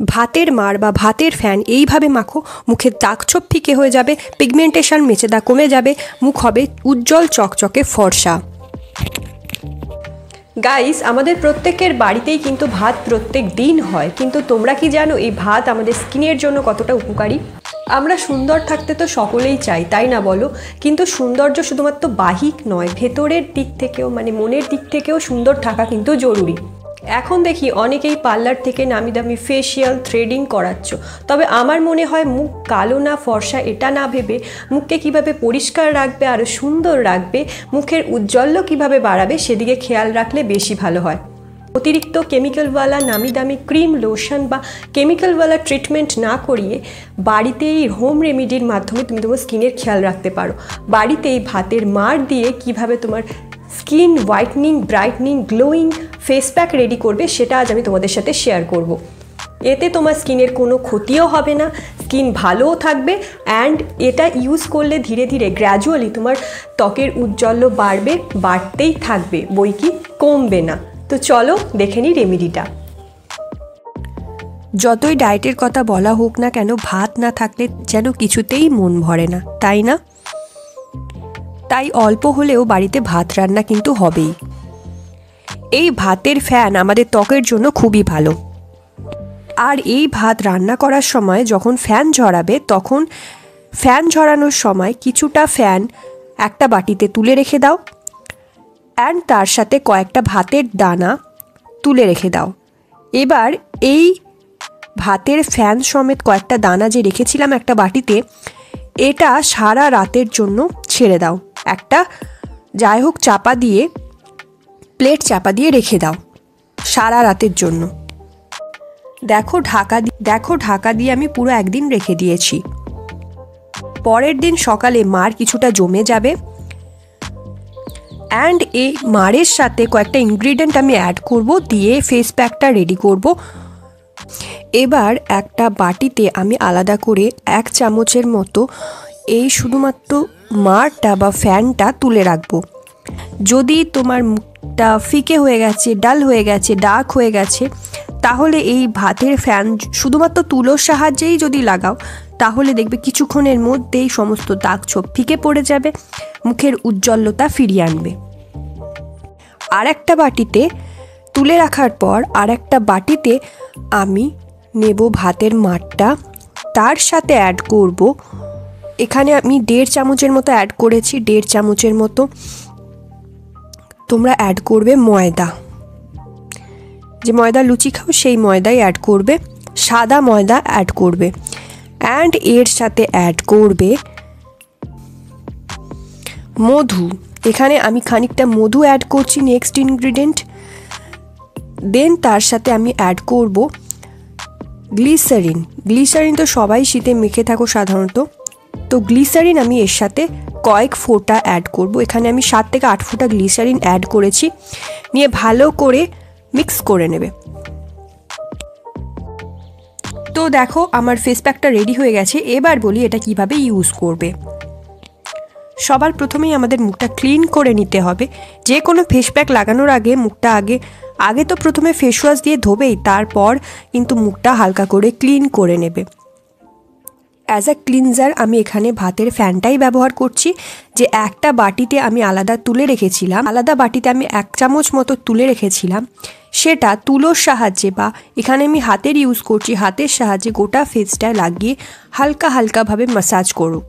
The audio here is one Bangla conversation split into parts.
ভাতের মাড় বা ভাতের ফ্যান এইভাবে মাখো, মুখের দাগছোপ ফিকে হয়ে যাবে, পিগমেন্টেশন মেচেদা কমে যাবে, মুখ হবে উজ্জ্বল চকচকে ফর্সা। গাইস, আমাদের প্রত্যেকের বাড়িতেই কিন্তু ভাত প্রত্যেক দিন হয়, কিন্তু তোমরা কি জানো এই ভাত আমাদের স্কিনের জন্য কতটা উপকারী? আমরা সুন্দর থাকতে তো সকলেই চাই, তাই না বলো? কিন্তু সৌন্দর্য শুধুমাত্র বাহ্যিক নয়, ভেতরের দিক থেকেও মানে মনের দিক থেকেও সুন্দর থাকা কিন্তু জরুরি। এখন দেখি অনেকেই পার্লার থেকে নামি দামি ফেসিয়াল থ্রেডিং করাচ্ছ, তবে আমার মনে হয় মুখ কালো না ফর্সা এটা না ভেবে মুখকে কিভাবে পরিষ্কার রাখবে, আরও সুন্দর রাখবে, মুখের উজ্জ্বল্য কিভাবে বাড়াবে সেদিকে খেয়াল রাখলে বেশি ভালো হয়। অতিরিক্ত কেমিক্যালওয়ালা নামি দামি ক্রিম, লোশন বা কেমিক্যালওয়ালা ট্রিটমেন্ট না করিয়ে বাড়িতেই হোম রেমিডির মাধ্যমে তুমি তোমার স্কিনের খেয়াল রাখতে পারো। বাড়িতেই ভাতের মাড় দিয়ে কিভাবে তোমার skin whitening, brightening, glowing face pack ready করবে সেটা আজ আমি তোমাদের সাথে শেয়ার করব। এতে তোমার স্কিনের কোনো ক্ষতিও হবে না, স্কিন ভালোও থাকবে, অ্যান্ড এটা ইউজ করলে ধীরে ধীরে গ্র্যাজুয়ালি তোমার ত্বকের উজ্জ্বল্য বাড়বে, বাড়তেই থাকবে, বই কি কমবে না। তো চলো দেখে নিই রেমেডিটা। যতই ডায়েটের কথা বলা হোক না কেন, ভাত না থাকলে যেন কিছুতেই মন ভরে না, তাই না? তাই অল্প হলেও বাড়িতে ভাত রান্না কিন্তু হবেই। এই ভাতের ফ্যান আমাদের ত্বকের জন্য খুবই ভালো। আর এই ভাত রান্না করার সময় যখন ফ্যান ঝরাবে, তখন ফ্যান ঝরানোর সময় কিছুটা ফ্যান একটা বাটিতে তুলে রেখে দাও, অ্যান্ড তার সাথে কয়েকটা ভাতের দানা তুলে রেখে দাও। এবার এই ভাতের ফ্যান সমেত কয়েকটা দানা যে রেখেছিলাম একটা বাটিতে, এটা সারা রাতের জন্য ছেড়ে দাও। একটা যাই হোক চাপা দিয়ে, প্লেট চাপা দিয়ে রেখে দাও সারা রাতের জন্য। দেখো ঢাকা দিয়ে আমি পুরো একদিন রেখে দিয়েছি। পরের দিন সকালে মাড় কিছুটা জমে যাবে, অ্যান্ড এই মাড়ের সাথে কয়েকটা ইনগ্রিডিয়েন্ট আমি অ্যাড করব, দিয়ে ফেস প্যাকটা রেডি করব। এবার একটা বাটিতে আমি আলাদা করে 1 চামচের মতো এই শুধুমাত্র মাড়টা বা ফ্যানটা তুলে রাখবো। যদি তোমার মুখটা ফিকে হয়ে গেছে, ডাল হয়ে গেছে, ডার্ক হয়ে গেছে, তাহলে এই ভাতের ফ্যান শুধুমাত্র তুলোর সাহায্যেই যদি লাগাও, তাহলে দেখবে কিছুক্ষণের মধ্যেই সমস্ত দাগ ছোপ ফিকে পড়ে যাবে, মুখের উজ্জ্বলতা ফিরিয়ে আনবে। আর একটা বাটিতে তুলে রাখার পর আর একটা বাটিতে আমি নেব ভাতের মাড়টা, তার সাথে অ্যাড করব, এখানে আমি 1.5 চামচের মতো অ্যাড করেছি, 1.5 চামচের মতো তোমরা অ্যাড করবে ময়দা। যে ময়দা লুচি খাও সেই ময়দাই অ্যাড করবে, সাদা ময়দা অ্যাড করবে, অ্যান্ড এর সাথে অ্যাড করবে মধু। এখানে আমি খানিকটা মধু অ্যাড করছি নেক্সট ইনগ্রিডিয়েন্ট। দেন তার সাথে আমি অ্যাড করব গ্লিসারিন। গ্লিসারিন তো সবাই শীতে মেখে থাকো সাধারণত, তো গ্লিসারিন আমি এর সাথে কয়েক ফোঁটা অ্যাড করব। এখানে আমি 7 থেকে 8 ফোঁটা গ্লিসারিন অ্যাড করেছি, নিয়ে ভালো করে মিক্স করে নেবে। তো দেখো আমার ফেস প্যাকটা রেডি হয়ে গেছে। এবার বলি এটা কিভাবে ইউজ করবে। সবার প্রথমেই আমাদের মুখটা ক্লিন করে নিতে হবে। যে কোনো ফেস প্যাক লাগানোর আগে মুখটা আগে তো প্রথমে ফেস ওয়াশ দিয়ে ধোবেই, তারপর কিন্তু মুখটা হালকা করে ক্লিন করে নেবে। অ্যাজ আ ক্লিনজার আমি এখানে ভাতের ফ্যানটাই ব্যবহার করছি, যে একটা বাটিতে আমি আলাদা বাটিতে আমি 1 চামচ মতো তুলে রেখেছিলাম, সেটা তুলোর সাহায্যে বা এখানে আমি হাতের ইউজ করছি, হাতের সাহায্যে গোটা ফেসটা লাগিয়ে হালকা হালকাভাবে ম্যাসাজ করো।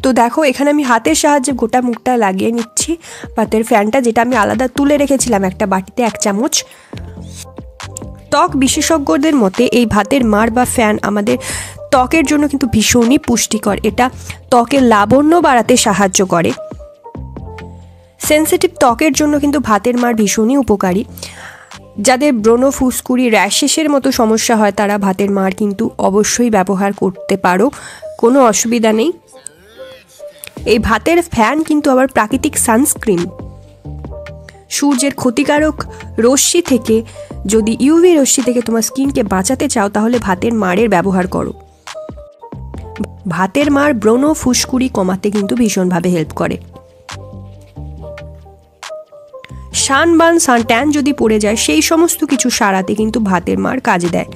তো দেখো এখানে আমি হাতের সাহায্যে গোটা মুখটা লাগিয়ে নিচ্ছি ভাতের ফ্যানটা, যেটা আমি আলাদা তুলে রেখেছিলাম একটা বাটিতে 1 চামচ। ত্বক বিশেষজ্ঞদের মতে এই ভাতের মাড় বা ফ্যান আমাদের ত্বকের জন্য কিন্তু ভীষণই পুষ্টিকর। এটা ত্বকের লাবণ্য বাড়াতে সাহায্য করে। সেনসিটিভ ত্বকের জন্য কিন্তু ভাতের মাড় ভীষণই উপকারী। যাদের ব্রণ, ফুসকুড়ি, র্যাশেসের মতো সমস্যা হয় তারা ভাতের মাড় কিন্তু অবশ্যই ব্যবহার করতে পারো, কোনো অসুবিধা নেই। এই ভাতের ফ্যান কিন্তু আবার প্রাকৃতিক সানস্ক্রিন। সূর্যের ক্ষতিকারক রশ্মি থেকে, যদি ইউভি রশ্মি থেকে তোমার স্কিনকে বাঁচাতে চাও, তাহলে ভাতের মাড়ের ব্যবহার করো। ভাতের মাড় ব্রণ, ফুসকুড়ি কমাতে কিন্তু ভীষণভাবে হেল্প করে। সানবার্ন সানট্যান যদি পড়ে যায় সেই সমস্ত কিছু সারাতে কিন্তু ভাতের মাড় কাজে দেয়।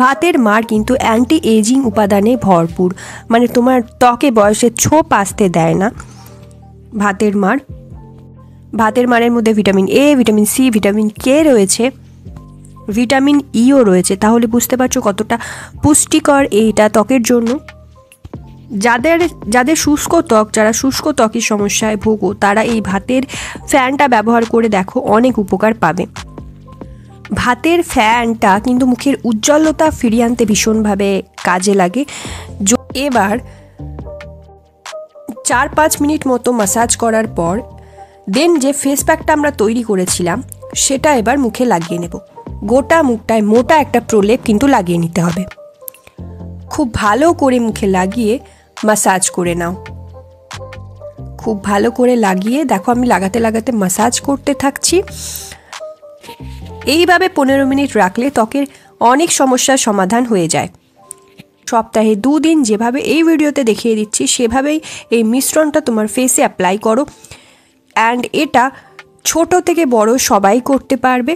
ভাতের মাড় কিন্তু অ্যান্টি এজিং উপাদানে ভরপুর, মানে তোমার ত্বকে বয়সের ছোপ আসতে দেয় না ভাতের মাড়। ভাতের মাড়ের মধ্যে vitamin A, vitamin C, vitamin K রয়েছে, ভিটামিন ইও রয়েছে। তাহলে বুঝতে পারছো কতটা পুষ্টিকর এইটা ত্বকের জন্য। যাদের শুষ্ক ত্বক, যারা শুষ্ক ত্বকের সমস্যায় ভোগো, তারা এই ভাতের ফ্যানটা ব্যবহার করে দেখো, অনেক উপকার পাবে। ভাতের ফ্যানটা কিন্তু মুখের উজ্জ্বলতা ফিরিয়ে আনতে ভীষণভাবে কাজে লাগে। এবার 4-5 মিনিট মতো ম্যাসাজ করার পর দেন যে ফেস প্যাকটা আমরা তৈরি করেছিলাম সেটা এবার মুখে লাগিয়ে নেব। গোটা মুখটায় মোটা একটা প্রলেপ কিন্তু লাগিয়ে নিতে হবে। খুব ভালো করে মুখে লাগিয়ে ম্যাসাজ করে নাও। খুব ভালো করে লাগিয়ে দেখো, আমি লাগাতে লাগাতে ম্যাসাজ করতে থাকছি। এইভাবে 15 মিনিট রাখলে ত্বকের অনেক সমস্যার সমাধান হয়ে যায়। সপ্তাহে 2 দিন যেভাবে এই ভিডিওতে দেখিয়ে দিচ্ছি সেভাবেই এই মিশ্রণটা তোমার ফেসে অ্যাপ্লাই করো। অ্যান্ড এটা ছোট থেকে বড় সবাই করতে পারবে,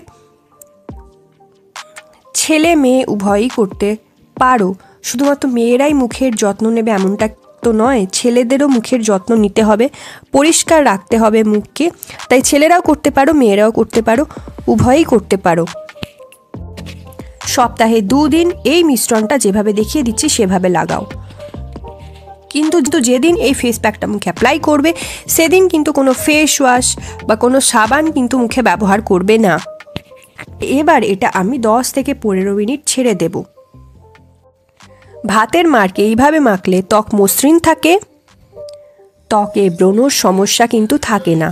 ছেলে মেয়ে উভয়ই করতে পারো। শুধুমাত্র মেয়েরাই মুখের যত্ন নেবে এমনটা তো নয়, ছেলেদেরও মুখের যত্ন নিতে হবে, পরিষ্কার রাখতে হবে মুখকে। তাই ছেলেরাও করতে পারো, মেয়েরাও করতে পারো, উভয়ই করতে পারো। সপ্তাহে 2 দিন এই মিশ্রণটা যেভাবে দেখিয়ে দিচ্ছি সেভাবে লাগাও। কিন্তু যেদিন এই ফেস প্যাকটা মুখে অ্যাপ্লাই করবে সেদিন কিন্তু কোনো ফেস ওয়াশ বা কোনো সাবান কিন্তু মুখে ব্যবহার করবে না। এবার এটা আমি 10 থেকে 15 মিনিট ছেড়ে দেব। ভাতের মাড়কে এইভাবে মাখলে ত্বক মসৃণ থাকে, ত্বকে ব্রণর সমস্যা কিন্তু থাকে না,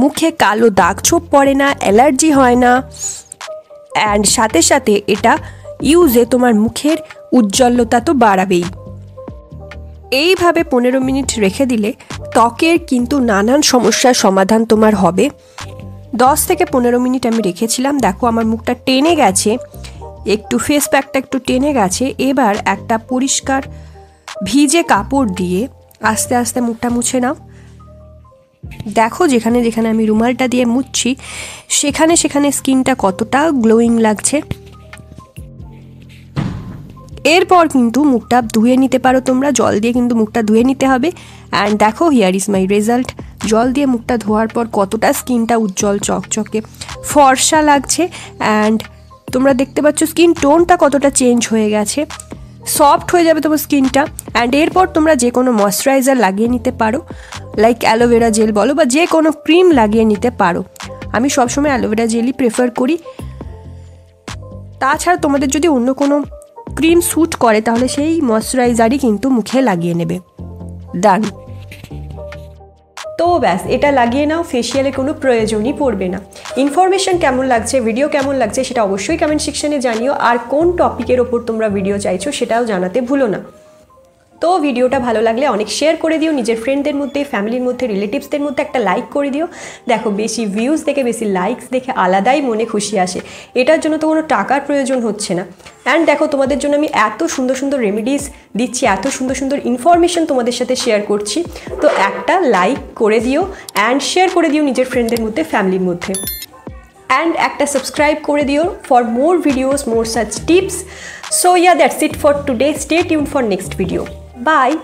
মুখে কালো দাগ ছোপ পড়ে না, অ্যালার্জি হয় না। অ্যান্ড সাথে সাথে এটা ইউজে তোমার মুখের উজ্জ্বলতা তো বাড়াবেই। এইভাবে 15 মিনিট রেখে দিলে ত্বকের কিন্তু নানান সমস্যার সমাধান তোমার হবে। 10 থেকে 15 মিনিট আমি রেখেছিলাম, দেখো আমার মুখটা টেনে গেছে, একটু ফেস প্যাকটা একটু টেনে গেছে। এবার একটা পরিষ্কার ভিজে কাপড় দিয়ে আস্তে আস্তে মুখটা মুছে নাও। দেখো যেখানে যেখানে আমি রুমালটা দিয়ে মুছছি সেখানে সেখানে স্কিনটা কতটা গ্লোয়িং লাগছে। এরপর কিন্তু মুখটা ধুয়ে নিতে পারো তোমরা, জল দিয়ে কিন্তু মুখটা ধুয়ে নিতে হবে। অ্যান্ড দেখো হিয়ার ইজ মাই রেজাল্ট। জল দিয়ে মুখটা ধোয়ার পর কতটা স্কিনটা উজ্জ্বল চকচকে ফর্সা লাগছে। অ্যান্ড তোমরা দেখতে পাচ্ছ স্কিন টোনটা কতটা চেঞ্জ হয়ে গেছে, সফট হয়ে যাবে তোমার স্কিনটা। অ্যান্ড এরপর তোমরা যে কোনো ময়শ্চারাইজার লাগিয়ে নিতে পারো, লাইক অ্যালোভেরা জেল বলো বা যে কোনো ক্রিম লাগিয়ে নিতে পারো। আমি সবসময় অ্যালোভেরা জেলই প্রেফার করি। তাছাড়া তোমাদের যদি অন্য কোনো ক্রিম স্যুট করে তাহলে সেই ময়শ্চারাইজারই কিন্তু মুখে লাগিয়ে নেবে। ডান। তো ব্যাস, এটা লাগিয়ে নাও, ফেসিয়ালে কোনো প্রয়োজনই পড়বে না। ইনফরমেশন কেমন লাগছে, ভিডিও কেমন লাগছে সেটা অবশ্যই কমেন্ট সেকশনে জানিও। আর কোন টপিকের ওপর তোমরা ভিডিও চাইছো সেটাও জানাতে ভুলো না। তো ভিডিওটা ভালো লাগলে অনেক শেয়ার করে দিও, নিজের ফ্রেন্ডদের মধ্যে, ফ্যামিলির মধ্যে, রিলেটিভসদের মধ্যে একটা লাইক করে দিও। দেখো বেশি ভিউজ দেখে, বেশি লাইকস দেখে আলাদাই মনে খুশি আসে। এটার জন্য তো কোনো টাকার প্রয়োজন হচ্ছে না। অ্যান্ড দেখো তোমাদের জন্য আমি এত সুন্দর সুন্দর রেমেডিস দিচ্ছি, এত সুন্দর সুন্দর ইনফরমেশন তোমাদের সাথে শেয়ার করছি। তো একটা লাইক করে দিও অ্যান্ড শেয়ার করে দিও নিজের ফ্রেন্ডদের মধ্যে, ফ্যামিলির মধ্যে। And একটা subscribe করে দিও for more videos, more such tips. So yeah, that's it for today. Stay tuned for next video. Bye.